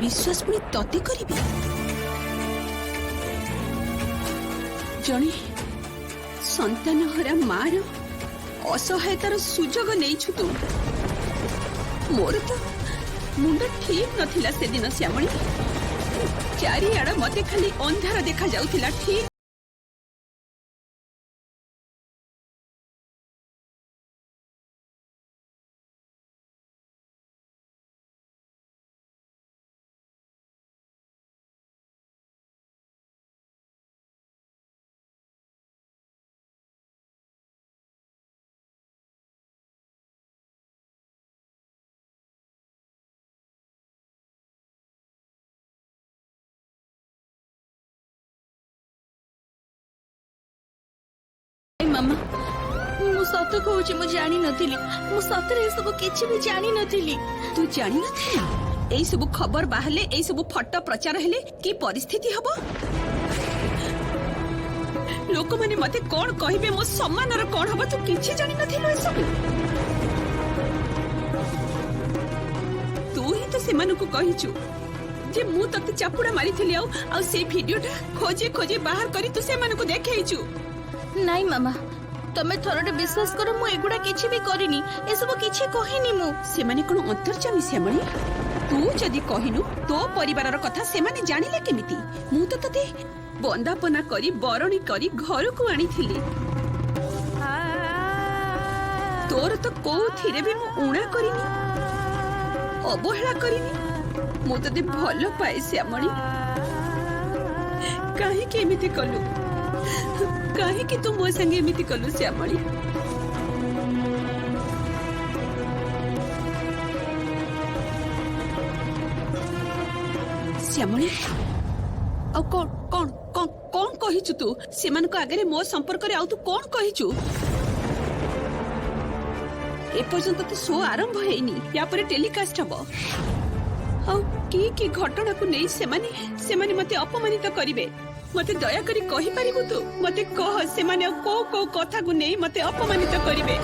विश्वास पुणी तते करी जड़े संतान हरा मार असहायतार सुजोग नहीं तू मोर तो मुंड ठीक नथिला से दिन श्यामणी चारिआड़ मते खाली अंधार देखा जाउथिला ठीक मामा मु सत कहूची मु जानी नथिली मु सतरे ए सब किछि भी जानी नथिली तू जानी नथिली एई सब खबर बाहले एई सब फोटो प्रचार हेले की परिस्थिति हबो लोक माने मते कोन कहिबे मो सम्मानर कोन हबो तू किछि जानी नथिलो ए सब तू ही तो सेमानु को कहिचु जे मु तते चापुडा मारिथिली आ से वीडियोटा खोजे खोजे बाहर करी तू सेमानु को देखैचु नाई मामा तमे थोरटे विश्वास करो मु एगुडा किछि भी करिनी ए सब किछि कहिनी मु से माने कोन अंतर्जामी श्यामणी तू जदी कहिनु तो परिवारर कथा से माने जानिले केमिति मु तो तते बंदापना करी बरणी करी घर को आनी थिली तोर तो कोथिरे भी मु उणा करिनी अवहेला करिनी मु तते भलो पाए श्यामणी काहे केमिति कलु काहे कि तू मो संगे एमिति कलु श्यामणी श्यामणी आ कौन कौन कौन कौन कहिचु तू सेमान को आगे मो संपर्क रे आ तू कौन कहिचु ए पर्यंत तो शो आरंभ हेनी या पर टेलीकास्ट हबो आ की घटना को नै सेमाने मते अपमानित करिवे मते दया करी कहि परिबु तू मते कह से माने को कथा को नै मते अपमानित करिवे